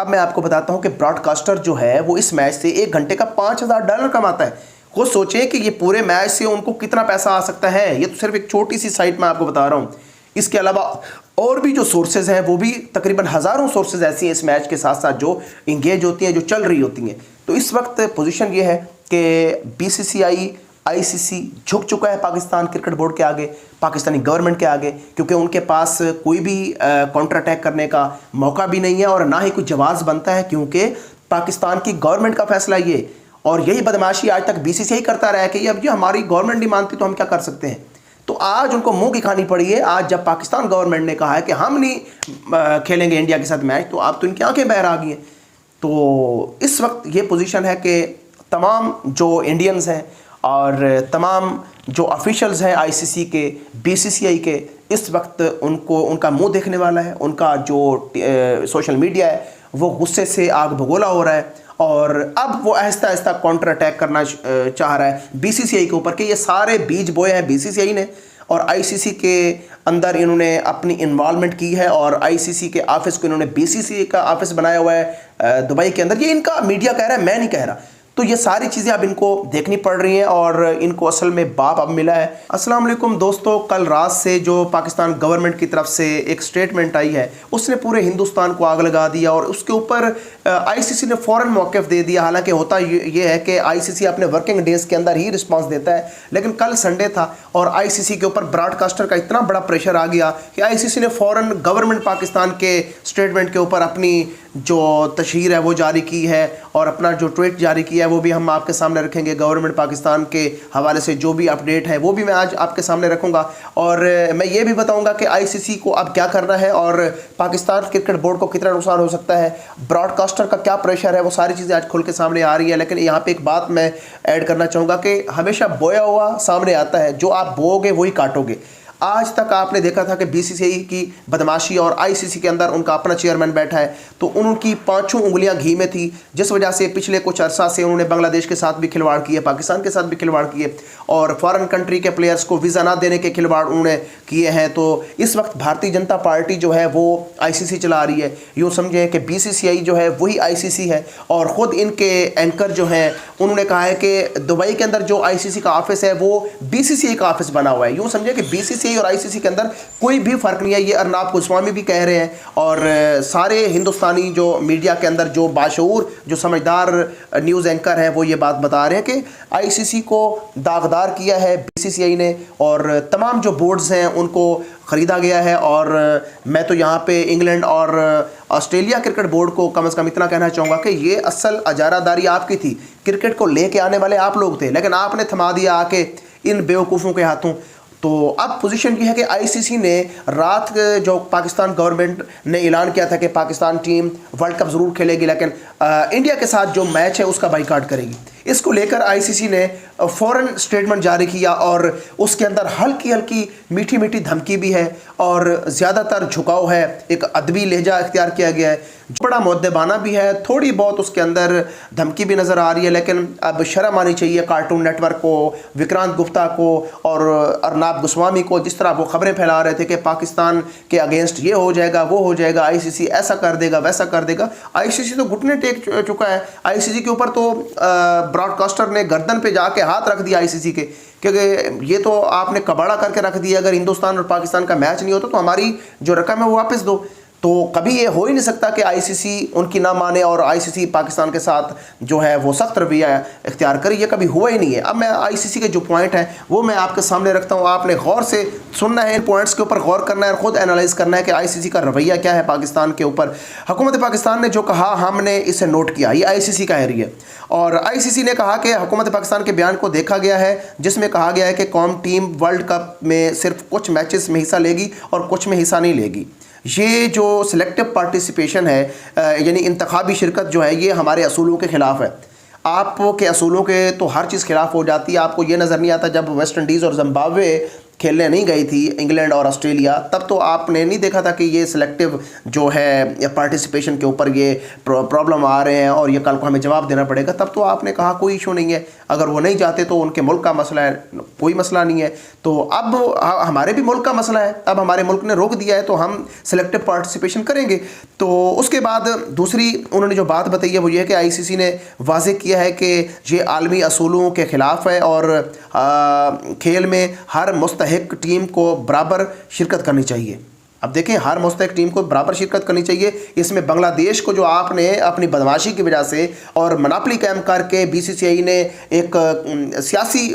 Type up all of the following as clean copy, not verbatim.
اب میں آپ کو بتاتا ہوں کہ براڈ کاسٹر جو ہے وہ اس میچ سے 1 گھنٹے کا $5000 کماتا ہے. خود سوچیں کہ یہ پورے میچ سے ان کو کتنا پیسہ آ سکتا ہے. یہ تو صرف ایک چھوٹی سی سائٹ میں آپ کو بتا رہا ہوں. اس کے علاوہ اور بھی جو سورسز ہیں وہ بھی تقریباً ہزاروں سورسز ایسی ہیں اس میچ کے ساتھ ساتھ جو انگیج ہوتی ہیں, جو چل رہی ہوتی ہیں. تو اس وقت پوزیشن یہ ہے کہ BCCI ICC جھک چکا ہے پاکستان کرکٹ بورڈ کے آگے, پاکستانی گورنمنٹ کے آگے, کیونکہ ان کے پاس کوئی بھی کاؤنٹر اٹیک کرنے کا موقع بھی نہیں ہے اور نہ ہی کوئی جواز بنتا ہے, کیونکہ پاکستان کی گورنمنٹ کا فیصلہ یہ. اور یہی بدماشی آج تک BCCI کرتا رہا ہے کہ اب یہ ہماری گورنمنٹ نہیں مانتی تو ہم کیا کر سکتے ہیں. تو آج ان کو منہ کی کھانی پڑی ہے. آج جب پاکستان گورنمنٹ نے کہا ہے کہ ہم نہیں کھیلیں گے انڈیا کے ساتھ میچ, تو آپ تو ان کی آنکھیں بہر آ گئی ہیں. تو اس وقت یہ پوزیشن ہے کہ تمام جو انڈینز ہیں اور تمام جو آفیشلز ہیں ICC کے, BCCI کے, اس وقت ان کا منہ دیکھنے والا ہے. ان کا جو سوشل میڈیا ہے وہ غصے سے آگ بگولا ہو رہا ہے اور اب وہ آہستہ آہستہ کاؤنٹر اٹیک کرنا چاہ رہا ہے BCCI کے اوپر کہ یہ سارے بیج بوئے ہیں BCCI نے اور ICC کے اندر انہوں نے اپنی انوالومنٹ کی ہے اور ICC کے آفس کو انہوں نے BCCI کا آفس بنایا ہوا ہے دبئی کے اندر. یہ ان کا میڈیا کہہ رہا ہے, میں نہیں کہہ رہا. تو یہ ساری چیزیں اب ان کو دیکھنی پڑ رہی ہیں اور ان کو اصل میں باپ اب ملا ہے. السلام علیکم دوستو, کل رات سے جو پاکستان گورنمنٹ کی طرف سے ایک سٹیٹمنٹ آئی ہے اس نے پورے ہندوستان کو آگ لگا دیا اور اس کے اوپر ICC نے فوراً موقف دے دیا. حالانکہ ہوتا یہ ہے کہ ICC اپنے ورکنگ ڈیز کے اندر ہی رسپانس دیتا ہے, لیکن کل سنڈے تھا اور ICC کے اوپر براڈ کاسٹر کا اتنا بڑا پریشر آ گیا کہ ICC نے فوراً گورنمنٹ پاکستان کے سٹیٹمنٹ کے اوپر اپنی جو تشہیر ہے وہ جاری کی ہے اور اپنا جو ٹویٹ جاری کیا ہے وہ بھی ہم آپ کے سامنے رکھیں گے. گورنمنٹ پاکستان کے حوالے سے جو بھی اپڈیٹ ہے وہ بھی میں آج آپ کے سامنے رکھوں گا اور میں یہ بھی بتاؤں گا کہ ICC کو اب کیا کرنا ہے اور پاکستان کرکٹ بورڈ کو کتنا نقصان ہو سکتا ہے, براڈ کاسٹر کا کیا پریشر ہے, وہ ساری چیزیں آج کھل کے سامنے آ رہی ہے. لیکن یہاں پہ ایک بات میں ایڈ کرنا چاہوں گا کہ ہمیشہ بویا ہوا سامنے آتا ہے, جو آپ بو گے وہی کاٹو گے. آج تک آپ نے دیکھا تھا کہ BCCI کی بدماشی اور ICC کے اندر ان کا اپنا چیئرمین بیٹھا ہے تو ان کی 5 انگلیاں گھی میں تھی, جس وجہ سے پچھلے کچھ عرصہ سے انہوں نے بنگلہ دیش کے ساتھ بھی کھلواڑ کیے, پاکستان کے ساتھ بھی کھلواڑ کیے اور فارن کنٹری کے پلیئرز کو ویزا نہ دینے کے کھلواڑ انہوں نے کیے ہیں. تو اس وقت بھارتی جنتا پارٹی جو ہے وہ ICC چلا رہی ہے. یوں سمجھیں کہ BCCI جو ہے وہی ICC ہے اور خود ان کے اینکر جو ہیں انہوں نے کہا ہے کہ دبئی کے اندر جو ICC کا آفس ہے وہ BCCI کا آفس بنا ہوا ہے. یوں سمجھیں کہ BCCI اور ICC کے اندر کوئی بھی فرق نہیں ہے. یہ ارناب گوسوامی بھی کہہ رہے ہیں اور سارے ہندوستانی جو میڈیا کے اندر جو باشعور جو سمجھدار نیوز اینکر ہیں وہ یہ بات بتا رہے ہیں کہ ICC کو داغدار کیا ہے BCCI نے اور تمام جو بورڈز ہیں ان کو خریدا گیا ہے. اور میں تو یہاں پہ انگلینڈ اور آسٹریلیا کرکٹ بورڈ کو کم از کم اتنا کہنا چاہوں گا کہ یہ اصل اجارہ داری آپ کی تھی, کرکٹ کو لے کے آنے والے آپ لوگ تھے, لیکن آپ نے تھما دیا آ کے ان بیوقوفوں کے ہاتھوں. تو اب پوزیشن یہ ہے کہ ICC نے رات جو پاکستان گورنمنٹ نے اعلان کیا تھا کہ پاکستان ٹیم ورلڈ کپ ضرور کھیلے گی لیکن انڈیا کے ساتھ جو میچ ہے اس کا بائیکاٹ کرے گی, اس کو لے کر ICC نے فوراً سٹیٹمنٹ جاری کیا اور اس کے اندر ہلکی ہلکی میٹھی میٹھی دھمکی بھی ہے اور زیادہ تر جھکاؤ ہے, ایک ادبی لہجہ اختیار کیا گیا ہے, بڑا مؤدبانہ بھی ہے, تھوڑی بہت اس کے اندر دھمکی بھی نظر آ رہی ہے. لیکن اب شرم آنی چاہیے کارٹون نیٹ ورک کو, وکرانت گپتا کو اور ارناب گوسوامی کو, جس طرح وہ خبریں پھیلا رہے تھے کہ پاکستان کے اگینسٹ یہ ہو جائے گا وہ ہو جائے گا, ICC ایسا کر دے گا ویسا کر دے گا. ICC تو گھٹنے ٹیک چکا ہے. ICC کے اوپر تو براڈ کاسٹر نے گردن پہ جا کے ہاتھ رکھ دیا ICC کے, کیونکہ یہ تو آپ نے کباڑا کر کے رکھ دیا, اگر ہندوستان اور پاکستان کا میچ نہیں ہوتا تو ہماری جو رقم ہے وہ واپس دو. تو کبھی یہ ہو ہی نہیں سکتا کہ ICC ان کی نہ مانے اور ICC پاکستان کے ساتھ جو ہے وہ سخت رویہ اختیار کرے, یہ کبھی ہوا ہی نہیں ہے. اب میں ICC کے جو پوائنٹ ہیں وہ میں آپ کے سامنے رکھتا ہوں, آپ نے غور سے سننا ہے, ان پوائنٹس کے اوپر غور کرنا ہے اور خود انالائز کرنا ہے کہ ICC کا رویہ کیا ہے پاکستان کے اوپر. حکومت پاکستان نے جو کہا ہم نے اسے نوٹ کیا, یہ ICC کہہ رہی ہے اور ICC نے کہا کہ حکومت پاکستان کے بیان کو دیکھا گیا ہے جس میں کہا گیا ہے کہ قوم ٹیم ورلڈ کپ میں صرف کچھ میچز میں حصہ لے گی اور کچھ میں حصہ نہیں لے گی. یہ جو سلیکٹو پارٹیسپیشن ہے یعنی انتخابی شرکت جو ہے یہ ہمارے اصولوں کے خلاف ہے. آپ کے اصولوں کے تو ہر چیز خلاف ہو جاتی ہے. آپ کو یہ نظر نہیں آتا جب ویسٹ انڈیز اور زمبابوے کھیلنے نہیں گئی تھی انگلینڈ اور آسٹریلیا، تب تو آپ نے نہیں دیکھا تھا کہ یہ سلیکٹیو جو ہے پارٹیسپیشن کے اوپر یہ پرابلم آ رہے ہیں اور یہ کل کو ہمیں جواب دینا پڑے گا. تب تو آپ نے کہا کوئی ایشو نہیں ہے، اگر وہ نہیں جاتے تو ان کے ملک کا مسئلہ ہے، کوئی مسئلہ نہیں ہے. تو اب ہمارے بھی ملک کا مسئلہ ہے، اب ہمارے ملک نے روک دیا ہے تو ہم سلیکٹیو پارٹیسپیشن کریں گے. تو اس کے بعد دوسری انہوں نے جو بات بتائی ہے وہ یہ ہے کہ آئی سی سی نے واضح کیا ہے کہ یہ عالمی اصولوں کے خلاف ہے اور کھیل میں ہر مستحق ٹیم کو برابر شرکت کرنی چاہیے. اب دیکھیں، ہر مستحق ٹیم کو برابر شرکت کرنی چاہیے. اس میں بنگلہ دیش کو جو آپ نے اپنی بدمعاشی کی وجہ سے اور مناپلی قائم کر کے بی سی سی آئی نے ایک سیاسی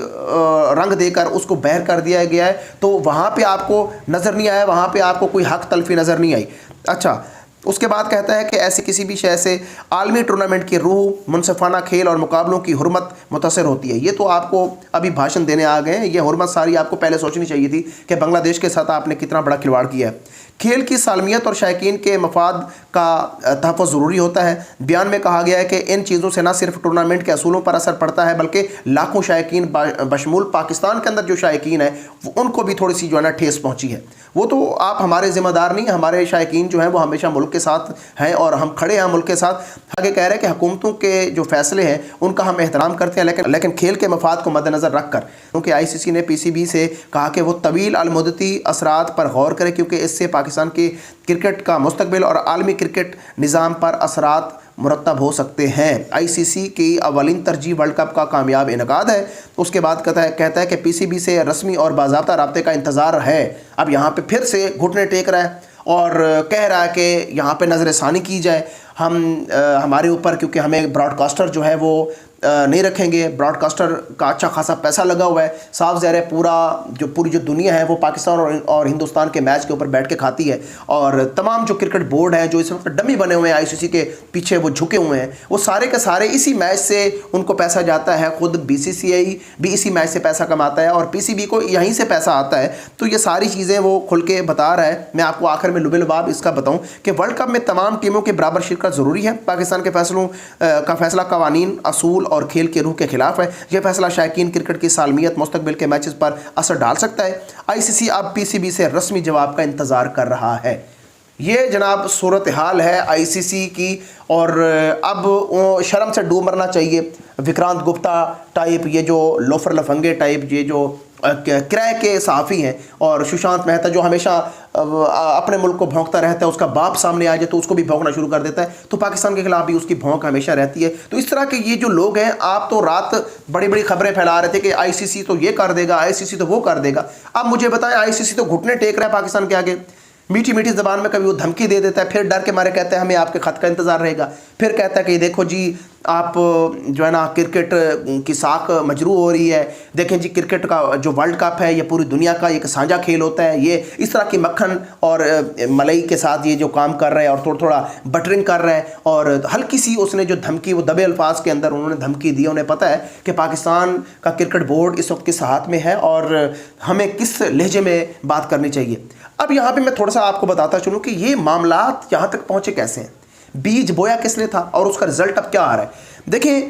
رنگ دے کر اس کو بہر کر دیا گیا ہے، تو وہاں پہ آپ کو نظر نہیں آیا، وہاں پہ آپ کو کوئی حق تلفی نظر نہیں آئی. اچھا، اس کے بعد کہتا ہے کہ ایسی کسی بھی شے سے عالمی ٹورنامنٹ کی روح، منصفانہ کھیل اور مقابلوں کی حرمت متاثر ہوتی ہے. یہ تو آپ کو ابھی بھاشن دینے آ گئے ہیں، یہ حرمت ساری آپ کو پہلے سوچنی چاہیے تھی کہ بنگلہ دیش کے ساتھ آپ نے کتنا بڑا کھلواڑ کیا ہے. کھیل کی سالمیت اور شائقین کے مفاد کا تحفظ ضروری ہوتا ہے. بیان میں کہا گیا ہے کہ ان چیزوں سے نہ صرف ٹورنامنٹ کے اصولوں پر اثر پڑتا ہے بلکہ لاکھوں شائقین بشمول پاکستان کے اندر جو شائقین ہیں ان کو بھی تھوڑی سی جو ہے نا ٹھیس پہنچی ہے. وہ تو آپ ہمارے ذمہ دار نہیں، ہمارے شائقین جو ہیں وہ ہمیشہ ملک کے ساتھ ہیں اور ہم کھڑے ہیں ملک کے ساتھ. آگے کہہ رہے ہیں کہ حکومتوں کے جو فیصلے ہیں ان کا ہم احترام کرتے ہیں لیکن کھیل کے مفاد کو مد نظر رکھ کر، کیونکہ آئی سی سی نے پی سی بی سے کہا کہ وہ طویل المدتی اثرات پر غور کرے کیونکہ اس سے پاکستان کی کرکٹ کا مستقبل اور عالمی کرکٹ نظام پر اثرات مرتب ہو سکتے ہیں. آئی سی سی کی اولین ترجیح ورلڈ کپ کا کامیاب انعقاد ہے. اس کے بعد کہتا ہے کہ پی سی بی سے رسمی اور باضابطہ رابطے کا انتظار ہے. اب یہاں پہ پھر سے گھٹنے ٹیک رہا ہے اور کہہ رہا ہے کہ یہاں پہ نظر ثانی کی جائے ہمارے اوپر، کیونکہ ہمیں براڈ کاسٹر جو ہے وہ نہیں رکھیں گے. براڈ کاسٹر کا اچھا خاصا پیسہ لگا ہوا ہے. صاف ظاہر ہے پوری جو دنیا ہے وہ پاکستان اور ہندوستان کے میچ کے اوپر بیٹھ کے کھاتی ہے، اور تمام جو کرکٹ بورڈ ہیں جو اس وقت ڈمی بنے ہوئے ہیں آئی سی سی کے پیچھے وہ جھکے ہوئے ہیں، وہ سارے کے سارے اسی میچ سے ان کو پیسہ جاتا ہے. خود بی سی سی آئی بھی اسی میچ سے پیسہ کماتا ہے اور پی سی بی کو یہیں سے پیسہ آتا ہے. تو یہ ساری چیزیں وہ کھل کے بتا رہا ہے. میں آپ کو آخر میں لب لباب اس کا بتاؤں کہ ورلڈ کپ میں تمام ٹیموں کے برابر شرکت ضروری ہے. پاکستان کے فیصلوں کا فیصلہ قوانین، اصول اور کھیل کے روح کے خلاف ہے. یہ فیصلہ شائقین کرکٹ کی سالمیت، مستقبل کے میچز پر اثر ڈال سکتا ہے. آئی سی سی اب پی سی بی سے رسمی جواب کا انتظار کر رہا ہے. یہ جناب صورتحال ہے آئی سی سی کی، اور اب شرم سے ڈوب مرنا چاہیے. وکرانت گپتا ٹائپ، یہ جو لوفر لفنگے ٹائپ، یہ جو کرائے کے صحافی ہیں، اور سشانت مہتا جو ہمیشہ اپنے ملک کو بھونکتا رہتا ہے، اس کا باپ سامنے آ جائے تو اس کو بھی بھونکنا شروع کر دیتا ہے، تو پاکستان کے خلاف بھی اس کی بھونک ہمیشہ رہتی ہے. تو اس طرح کے یہ جو لوگ ہیں، آپ تو رات بڑی بڑی خبریں پھیلا رہے تھے کہ آئی سی سی تو یہ کر دے گا، آئی سی سی تو وہ کر دے گا. اب مجھے بتائیں، آئی سی سی تو گھٹنے ٹیک رہا ہے پاکستان کے آگے. میٹھی میٹھی زبان میں کبھی وہ دھمکی دے دیتا ہے، پھر ڈر کے مارے کہتا ہے ہمیں آپ کے خط کا انتظار رہے گا. پھر کہتا ہے کہ دیکھو جی آپ جو ہے نا کرکٹ کی ساکھ مجروح ہو رہی ہے، دیکھیں جی کرکٹ کا جو ورلڈ کپ ہے یہ پوری دنیا کا ایک سانجھا کھیل ہوتا ہے. یہ اس طرح کی مکھن اور ملئی کے ساتھ یہ جو کام کر رہے ہیں اور تھوڑا تھوڑا بٹرنگ کر رہے ہیں، اور ہلکی سی اس نے جو دھمکی، وہ دبے الفاظ کے اندر انہوں نے دھمکی دی. انہیں پتہ ہے کہ پاکستان کا کرکٹ بورڈ اس وقت کس ہاتھ میں ہے اور ہمیں کس لہجے میں بات کرنی چاہیے. اب یہاں پہ میں تھوڑا سا آپ کو بتاتا چلوں کہ یہ معاملات یہاں تک پہنچے کیسے ہیں، بیج بویا کس نے تھا اور اس کا رزلٹ اب کیا آ رہا ہے. دیکھیں،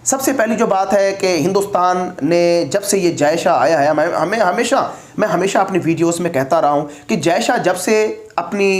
سب سے پہلی جو بات ہے کہ ہندوستان نے جب سے یہ جے شاہ آیا ہے، میں ہمیشہ اپنی ویڈیوز میں کہتا رہا ہوں کہ جے شاہ جب سے اپنی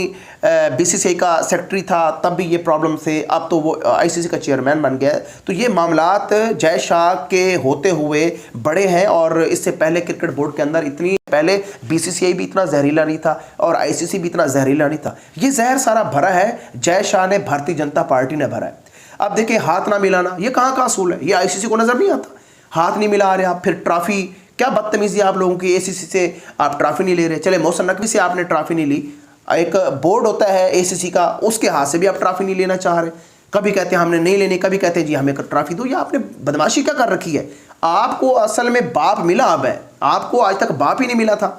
بی سی سی آئی کا سیکرٹری تھا تب بھی یہ پرابلم تھے، اب تو وہ آئی سی سی کا چیئرمین بن گیا. تو یہ معاملات جے شاہ کے ہوتے ہوئے بڑے ہیں، اور اس سے پہلے کرکٹ بورڈ کے اندر پہلے بی سی سی آئی بھی اتنا زہریلا نہیں تھا اور آئی سی سی بھی اتنا زہریلا نہیں تھا. یہ زہر سارا بھرا ہے جے شاہ نے، بھارتی جنتا پارٹی نے بھرا ہے. اب دیکھیں، ہاتھ نہ ملانا یہ کہاں کا اصول ہے؟ یہ آئی سی سی کو نظر نہیں آتا. ہاتھ نہیں ملا رہے آپ، پھر ٹرافی، کیا بدتمیزی آپ لوگوں کی. اے سی سی سے آپ ٹرافی نہیں لے رہے، چلے محسن نقوی سے آپ نے ٹرافی نہیں لی، ایک بورڈ ہوتا ہے اے سی سی کا، اس کے ہاتھ سے بھی آپ ٹرافی نہیں لینا چاہ رہے. کبھی کہتے ہیں ہم نے نہیں لینی، کبھی کہتے ہیں جی ہمیں ٹرافی دو. یہ آپ نے بدماشی کیا کر رکھی ہے؟ آپ کو اصل میں باپ ملا اب ہے، آپ کو آج تک باپ ہی نہیں ملا تھا.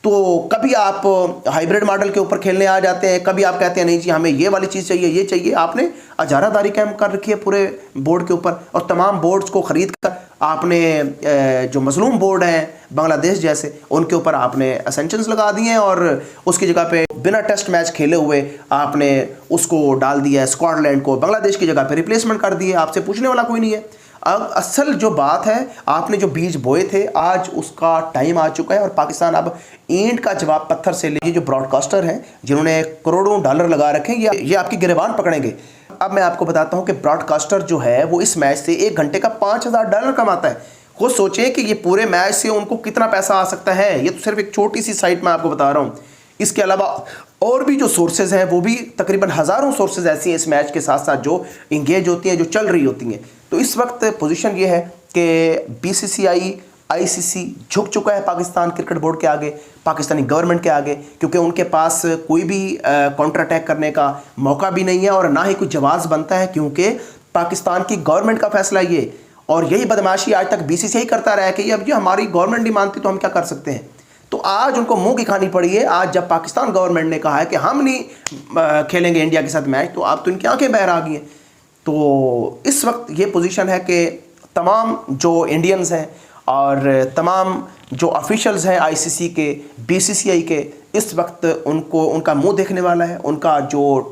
تو کبھی آپ ہائیبریڈ ماڈل کے اوپر کھیلنے آ جاتے ہیں، کبھی آپ کہتے ہیں نہیں جی ہمیں یہ والی چیز چاہیے، یہ چاہیے. آپ نے اجارہ داری قائم کر رکھی ہے پورے بورڈ کے اوپر، اور تمام بورڈز کو خرید کر آپ نے جو مظلوم بورڈ ہیں بنگلہ دیش جیسے، ان کے اوپر آپ نے اسینشنز لگا دیے ہیں، اور اس کی جگہ پہ بنا ٹیسٹ میچ کھیلے ہوئے آپ نے اس کو ڈال دیا ہے اسکاٹ لینڈ کو، بنگلہ دیش کی جگہ پہ ریپلیسمنٹ کر دی ہے. آپ سے پوچھنے والا کوئی نہیں ہے. اصل جو بات ہے، آپ نے جو بیج بوئے تھے آج اس کا ٹائم آ چکا ہے، اور پاکستان اب اینٹ کا جواب پتھر سے لے. جو براڈ کاسٹر ہیں جنہوں نے کروڑوں ڈالر لگا رکھے ہیں یہ آپ کی گریبان پکڑیں گے. اب میں آپ کو بتاتا ہوں کہ براڈ کاسٹر جو ہے وہ اس میچ سے 1 گھنٹے کا $5000 کماتا ہے. خود سوچیں کہ یہ پورے میچ سے ان کو کتنا پیسہ آ سکتا ہے. یہ تو صرف ایک چھوٹی سی سائٹ میں آپ کو بتا رہا ہوں. اس کے علاوہ اور بھی جو سورسز ہیں وہ بھی تقریباً ہزاروں سورسز ایسی ہیں اس میچ کے ساتھ ساتھ جو انگیج ہوتی ہیں، جو چل رہی ہوتی ہیں. تو اس وقت پوزیشن یہ ہے کہ BCCI ICC جھک چکا ہے پاکستان کرکٹ بورڈ کے آگے، پاکستانی گورنمنٹ کے آگے، کیونکہ ان کے پاس کوئی بھی کاؤنٹر اٹیک کرنے کا موقع بھی نہیں ہے اور نہ ہی کوئی جواز بنتا ہے، کیونکہ پاکستان کی گورنمنٹ کا فیصلہ یہ. اور یہی بدماشی آج تک BCCI کرتا رہا ہے کہ اب یہ ہماری گورنمنٹ نہیں مانتی تو ہم کیا کر سکتے ہیں. تو آج ان کو منہ کی کھانی پڑی ہے. آج جب پاکستان گورنمنٹ نے کہا ہے کہ ہم نہیں کھیلیں گے انڈیا کے ساتھ میچ، تو اب تو ان کی آنکھیں بہر آ گئی ہیں. تو اس وقت یہ پوزیشن ہے کہ تمام جو انڈینز ہیں اور تمام جو آفیشلز ہیں ICC کے، BCCI کے، اس وقت ان کا منہ دیکھنے والا ہے. ان کا جو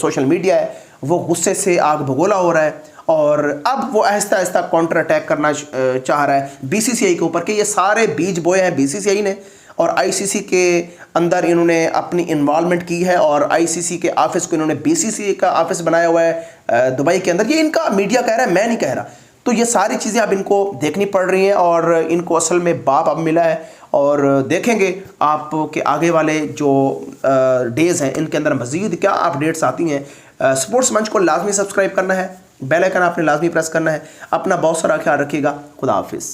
سوشل میڈیا ہے وہ غصے سے آگ بگولا ہو رہا ہے، اور اب وہ آہستہ آہستہ کاؤنٹر اٹیک کرنا چاہ رہا ہے BCCI کے اوپر کہ یہ سارے بیج بوئے ہیں BCCI نے، اور ICC کے اندر انہوں نے اپنی انوالومنٹ کی ہے، اور ICC کے آفس کو انہوں نے BCCI کا آفس بنایا ہوا ہے دبئی کے اندر. یہ ان کا میڈیا کہہ رہا ہے، میں نہیں کہہ رہا. تو یہ ساری چیزیں اب ان کو دیکھنی پڑ رہی ہیں، اور ان کو اصل میں باپ اب ملا ہے. اور دیکھیں گے آپ کے آگے والے جو ڈیز ہیں ان کے اندر مزید کیا اپڈیٹس آتی ہیں. سپورٹس منچ کو لازمی سبسکرائب کرنا ہے، بیل آئیکن آپ نے لازمی پریس کرنا ہے. اپنا بہت سارا خیال رکھیے گا. خدا حافظ.